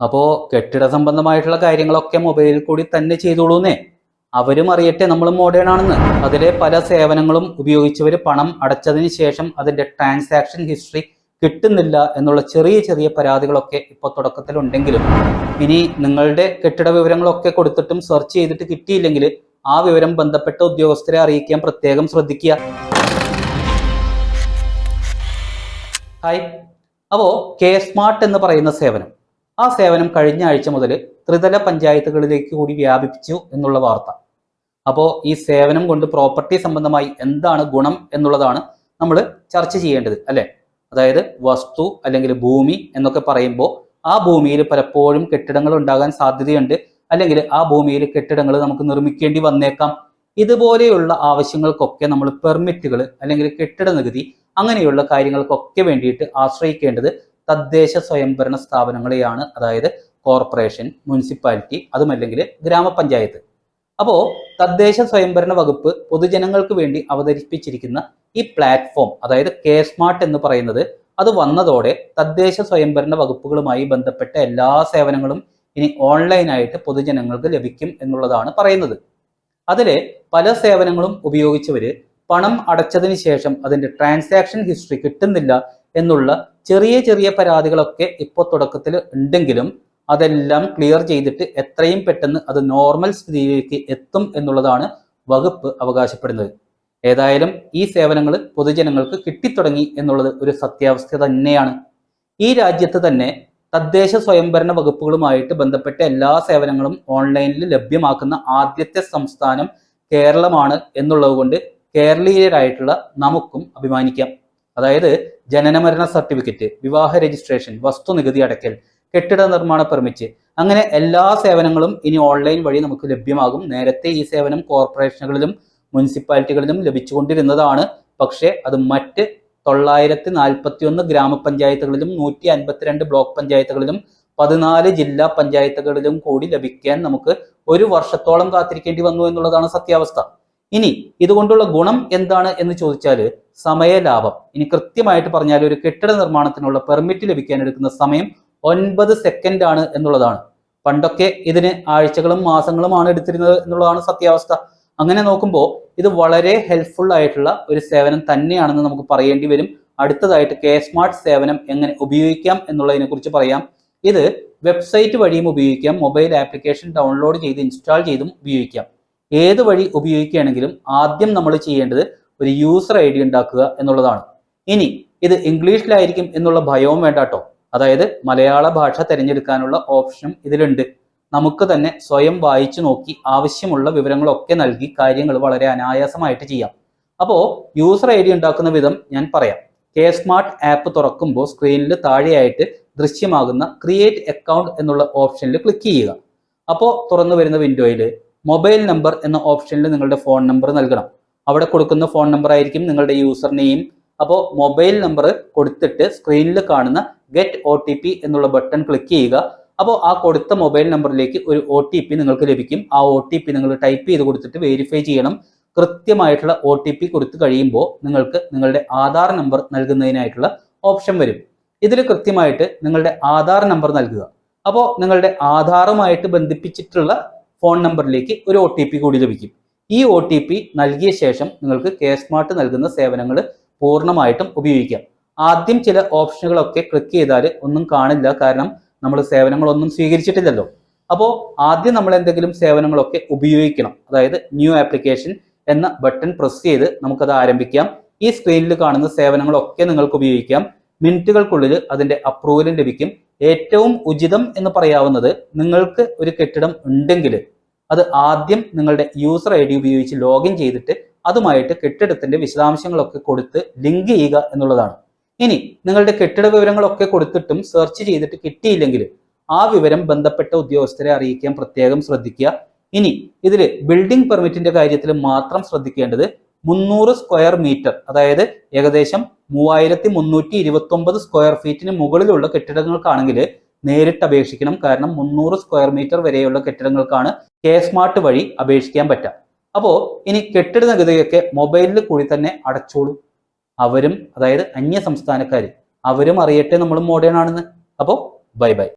അപ്പോൾ കെട്ടിട സംബന്ധമായിട്ടുള്ള കാര്യങ്ങളൊക്കെ മൊബൈലിൽ കൂടി തന്നെ ചെയ്തോളൂന്നേ. അവരും അറിയട്ടെ നമ്മൾ മോഡേൺ ആണെന്ന്. അതിലെ പല സേവനങ്ങളും ഉപയോഗിച്ചവർ പണം അടച്ചതിന് ശേഷം അതിന്റെ ട്രാൻസാക്ഷൻ ഹിസ്റ്ററി കിട്ടുന്നില്ല എന്നുള്ള ചെറിയ ചെറിയ പരാതികളൊക്കെ ഇപ്പോൾ തുടക്കത്തിലുണ്ടെങ്കിലും ഇനി നിങ്ങളുടെ കെട്ടിട വിവരങ്ങളൊക്കെ കൊടുത്തിട്ടും സെർച്ച് ചെയ്തിട്ട് കിട്ടിയില്ലെങ്കിൽ ആ വിവരം ബന്ധപ്പെട്ട ഉദ്യോഗസ്ഥരെ അറിയിക്കാൻ പ്രത്യേകം ശ്രദ്ധിക്കുക. ഹായ്. അപ്പോൾ കെ സ്മാർട്ട് എന്ന് പറയുന്ന സേവനം, ആ സേവനം കഴിഞ്ഞ ആഴ്ച മുതൽ ത്രിതല പഞ്ചായത്തുകളിലേക്ക് കൂടി വ്യാപിപ്പിച്ചു എന്നുള്ള വാർത്ത. അപ്പോൾ ഈ സേവനം കൊണ്ട് പ്രോപ്പർട്ടി സംബന്ധമായി എന്താണ് ഗുണം എന്നുള്ളതാണ് നമ്മൾ ചർച്ച ചെയ്യേണ്ടത്, അല്ലെ? അതായത് വസ്തു അല്ലെങ്കിൽ ഭൂമി എന്നൊക്കെ പറയുമ്പോൾ ആ ഭൂമിയിൽ പലപ്പോഴും കെട്ടിടങ്ങൾ ഉണ്ടാകാൻ സാധ്യതയുണ്ട്, അല്ലെങ്കിൽ ആ ഭൂമിയിൽ കെട്ടിടങ്ങൾ നമുക്ക് നിർമ്മിക്കേണ്ടി വന്നേക്കാം. ഇതുപോലെയുള്ള ആവശ്യങ്ങൾക്കൊക്കെ നമ്മൾ പെർമിറ്റുകൾ അല്ലെങ്കിൽ കെട്ടിട നികുതി അങ്ങനെയുള്ള കാര്യങ്ങൾക്കൊക്കെ വേണ്ടിയിട്ട് ആശ്രയിക്കേണ്ടത് തദ്ദേശ സ്വയംഭരണ സ്ഥാപനങ്ങളെയാണ്. അതായത് കോർപ്പറേഷൻ, മുനിസിപ്പാലിറ്റി, അതുമല്ലെങ്കിൽ ഗ്രാമപഞ്ചായത്ത്. അപ്പോൾ തദ്ദേശ സ്വയംഭരണ വകുപ്പ് പൊതുജനങ്ങൾക്ക് വേണ്ടി അവതരിപ്പിച്ചിരിക്കുന്ന ഈ പ്ലാറ്റ്ഫോം, അതായത് കെ സ്മാർട്ട് എന്ന് പറയുന്നത്, അത് വന്നതോടെ തദ്ദേശ സ്വയംഭരണ വകുപ്പുകളുമായി ബന്ധപ്പെട്ട എല്ലാ സേവനങ്ങളും ഇനി ഓൺലൈനായിട്ട് പൊതുജനങ്ങൾക്ക് ലഭിക്കും എന്നുള്ളതാണ് പറയുന്നത്. അതിലെ പല സേവനങ്ങളും ഉപയോഗിച്ചവര് പണം അടച്ചതിന് ശേഷം അതിന്റെ ട്രാൻസാക്ഷൻ ഹിസ്റ്ററി കിട്ടുന്നില്ല എന്നുള്ള ചെറിയ ചെറിയ പരാതികളൊക്കെ ഇപ്പോൾ തുടക്കത്തിൽ ഉണ്ടെങ്കിലും അതെല്ലാം ക്ലിയർ ചെയ്തിട്ട് എത്രയും പെട്ടെന്ന് അത് നോർമൽ സ്ഥിതിയിലേക്ക് എത്തും എന്നുള്ളതാണ് വകുപ്പ് അവകാശപ്പെടുന്നത്. ഏതായാലും ഈ സേവനങ്ങൾ പൊതുജനങ്ങൾക്ക് കിട്ടിത്തുടങ്ങി എന്നുള്ളത് ഒരു സത്യാവസ്ഥ തന്നെയാണ്. ഈ രാജ്യത്ത് തന്നെ തദ്ദേശ സ്വയംഭരണ വകുപ്പുകളുമായിട്ട് ബന്ധപ്പെട്ട എല്ലാ സേവനങ്ങളും ഓൺലൈനിൽ ലഭ്യമാക്കുന്ന ആദ്യത്തെ സംസ്ഥാനം കേരളമാണ് എന്നുള്ളത് കൊണ്ട് കേരളീയരായിട്ടുള്ള നമുക്കും അഭിമാനിക്കാം. അതായത് ജനനമരണ സർട്ടിഫിക്കറ്റ്, വിവാഹ രജിസ്ട്രേഷൻ, വസ്തുനികുതി അടയ്ക്കൽ, കെട്ടിട നിർമ്മാണ പെർമിറ്റ്, അങ്ങനെ എല്ലാ സേവനങ്ങളും ഇനി ഓൺലൈൻ വഴി നമുക്ക് ലഭ്യമാകും. നേരത്തെ ഈ സേവനം കോർപ്പറേഷനുകളിലും മുനിസിപ്പാലിറ്റികളിലും ലഭിച്ചുകൊണ്ടിരുന്നതാണ്. പക്ഷേ അത് മറ്റ് 941 ഗ്രാമപഞ്ചായത്തുകളിലും 152 ബ്ലോക്ക് പഞ്ചായത്തുകളിലും 14 ജില്ലാ പഞ്ചായത്തുകളിലും കൂടി ലഭിക്കാൻ നമുക്ക് 1 വർഷത്തോളം കാത്തിരിക്കേണ്ടി വന്നു എന്നുള്ളതാണ് സത്യാവസ്ഥ. ഇനി ഇതുകൊണ്ടുള്ള ഗുണം എന്താണ് എന്ന് ചോദിച്ചാൽ സമയലാഭം. ഇനി കൃത്യമായിട്ട് പറഞ്ഞാൽ ഒരു കെട്ടിട നിർമ്മാണത്തിനുള്ള പെർമിറ്റ് ലഭിക്കാൻ എടുക്കുന്ന സമയം 9 സെക്കൻഡ് ആണ് എന്നുള്ളതാണ്. പണ്ടൊക്കെ ഇതിന് ആഴ്ചകളും മാസങ്ങളുമാണ് എടുത്തിരുന്നത് എന്നുള്ളതാണ് സത്യാവസ്ഥ. അങ്ങനെ നോക്കുമ്പോൾ ഇത് വളരെ ഹെൽപ്ഫുൾ ആയിട്ടുള്ള ഒരു സേവനം തന്നെയാണെന്ന് നമുക്ക് പറയേണ്ടി വരും. അടുത്തതായിട്ട് കെ സ്മാർട്ട് സേവനം എങ്ങനെ ഉപയോഗിക്കാം എന്നുള്ളതിനെ കുറിച്ച് പറയാം. ഇത് വെബ്സൈറ്റ് വഴിയും ഉപയോഗിക്കാം, മൊബൈൽ ആപ്ലിക്കേഷൻ ഡൗൺലോഡ് ചെയ്ത് ഇൻസ്റ്റാൾ ചെയ്തും ഉപയോഗിക്കാം. ഏത് വഴി ഉപയോഗിക്കുകയാണെങ്കിലും ആദ്യം നമ്മൾ ചെയ്യേണ്ടത് ഒരു യൂസർ ID ഉണ്ടാക്കുക എന്നുള്ളതാണ്. ഇനി ഇത് ഇംഗ്ലീഷിലായിരിക്കും എന്നുള്ള ഭയവും വേണ്ട കേട്ടോ. അതായത് മലയാള ഭാഷ തിരഞ്ഞെടുക്കാനുള്ള ഓപ്ഷനും ഇതിലുണ്ട്. നമുക്ക് തന്നെ സ്വയം വായിച്ചു നോക്കി ആവശ്യമുള്ള വിവരങ്ങളൊക്കെ നൽകി കാര്യങ്ങൾ വളരെ അനായാസമായിട്ട് ചെയ്യാം. അപ്പോൾ യൂസർ ID ഉണ്ടാക്കുന്ന വിധം ഞാൻ പറയാം. കെ സ്മാർട്ട് ആപ്പ് തുറക്കുമ്പോൾ സ്ക്രീനിൽ താഴെയായിട്ട് ദൃശ്യമാകുന്ന ക്രിയേറ്റ് അക്കൗണ്ട് എന്നുള്ള ഓപ്ഷനിൽ ക്ലിക്ക് ചെയ്യുക. അപ്പോൾ തുറന്നു വരുന്ന വിൻഡോയിൽ മൊബൈൽ നമ്പർ എന്ന ഓപ്ഷനിൽ നിങ്ങളുടെ ഫോൺ നമ്പർ നൽകണം. അവിടെ കൊടുക്കുന്ന ഫോൺ നമ്പർ ആയിരിക്കും നിങ്ങളുടെ യൂസർ നെയിം. അപ്പോൾ മൊബൈൽ നമ്പർ കൊടുത്തിട്ട് സ്ക്രീനിൽ കാണുന്ന ഗെറ്റ് OTP എന്നുള്ള ബട്ടൺ ക്ലിക്ക് ചെയ്യുക. അപ്പോൾ ആ കൊടുത്ത മൊബൈൽ നമ്പറിലേക്ക് ഒരു OTP നിങ്ങൾക്ക് ലഭിക്കും. ആ OTP നിങ്ങൾ ടൈപ്പ് ചെയ്ത് കൊടുത്തിട്ട് വെരിഫൈ ചെയ്യണം. കൃത്യമായിട്ടുള്ള OTP കൊടുത്തു കഴിയുമ്പോൾ നിങ്ങൾക്ക് നിങ്ങളുടെ ആധാർ നമ്പർ നൽകുന്നതിനായിട്ടുള്ള ഓപ്ഷൻ വരും. ഇതിൽ കൃത്യമായിട്ട് നിങ്ങളുടെ ആധാർ നമ്പർ നൽകുക. അപ്പോൾ നിങ്ങളുടെ ആധാറുമായിട്ട് ബന്ധിപ്പിച്ചിട്ടുള്ള ഫോൺ നമ്പറിലേക്ക് ഒരു OTP കൂടി ലഭിക്കും. ഈ OTP നൽകിയ ശേഷം നിങ്ങൾക്ക് കെ സ്മാർട്ട് നൽകുന്ന സേവനങ്ങൾ പൂർണ്ണമായിട്ടും ഉപയോഗിക്കാം. ആദ്യം ചില ഓപ്ഷനുകളൊക്കെ ക്ലിക്ക് ചെയ്താൽ ഒന്നും കാണില്ല, കാരണം നമ്മൾ സേവനങ്ങളൊന്നും സ്വീകരിച്ചിട്ടില്ലല്ലോ. അപ്പോൾ ആദ്യം നമ്മൾ എന്തെങ്കിലും സേവനങ്ങളൊക്കെ ഉപയോഗിക്കണം. അതായത് ന്യൂ ആപ്ലിക്കേഷൻ എന്ന ബട്ടൺ പ്രസ് ചെയ്ത് നമുക്കത് ആരംഭിക്കാം. ഈ സ്ക്രീനിൽ കാണുന്ന സേവനങ്ങളൊക്കെ നിങ്ങൾക്ക് ഉപയോഗിക്കാം. മിനിറ്റുകൾക്കുള്ളിൽ അതിന്റെ അപ്രൂവലും ലഭിക്കും. ഏറ്റവും ഉചിതം എന്ന് പറയാവുന്നത്, നിങ്ങൾക്ക് ഒരു കെട്ടിടം ഉണ്ടെങ്കിൽ അത് ആദ്യം നിങ്ങളുടെ യൂസർ ID ഉപയോഗിച്ച് ലോഗിൻ ചെയ്തിട്ട് അതുമായിട്ട് കെട്ടിടത്തിന്റെ വിശദാംശങ്ങളൊക്കെ കൊടുത്ത് ലിങ്ക് ചെയ്യുക എന്നുള്ളതാണ്. ഇനി നിങ്ങളുടെ കെട്ടിട വിവരങ്ങളൊക്കെ കൊടുത്തിട്ടും സെർച്ച് ചെയ്തിട്ട് കിട്ടിയില്ലെങ്കിൽ ആ വിവരം ബന്ധപ്പെട്ട ഉദ്യോഗസ്ഥരെ അറിയിക്കാൻ പ്രത്യേകം ശ്രദ്ധിക്കുക. ഇനി ഇതിൽ ബിൽഡിംഗ് പെർമിറ്റിന്റെ കാര്യത്തിൽ മാത്രം ശ്രദ്ധിക്കേണ്ടത് 300 സ്ക്വയർ മീറ്റർ, അതായത് ഏകദേശം 3329 സ്ക്വയർ ഫീറ്റിന് മുകളിലുള്ള കെട്ടിടങ്ങൾക്കാണെങ്കിൽ നേരിട്ട് അപേക്ഷിക്കണം. കാരണം 300 സ്ക്വയർ മീറ്റർ വരെയുള്ള കെട്ടിടങ്ങൾക്കാണ് കെ സ്മാർട്ട് വഴി അപേക്ഷിക്കാൻ പറ്റുക. അപ്പോൾ ഇനി കെട്ടിട നികുതിയൊക്കെ മൊബൈലിൽ കൂടി തന്നെ അടച്ചോളൂ. അവരും, അതായത് അന്യ സംസ്ഥാനക്കാർ, അവരും അറിയട്ടെ നമ്മൾ മോഡേൺ ആണെന്ന്. അപ്പോൾ ബൈ ബൈ.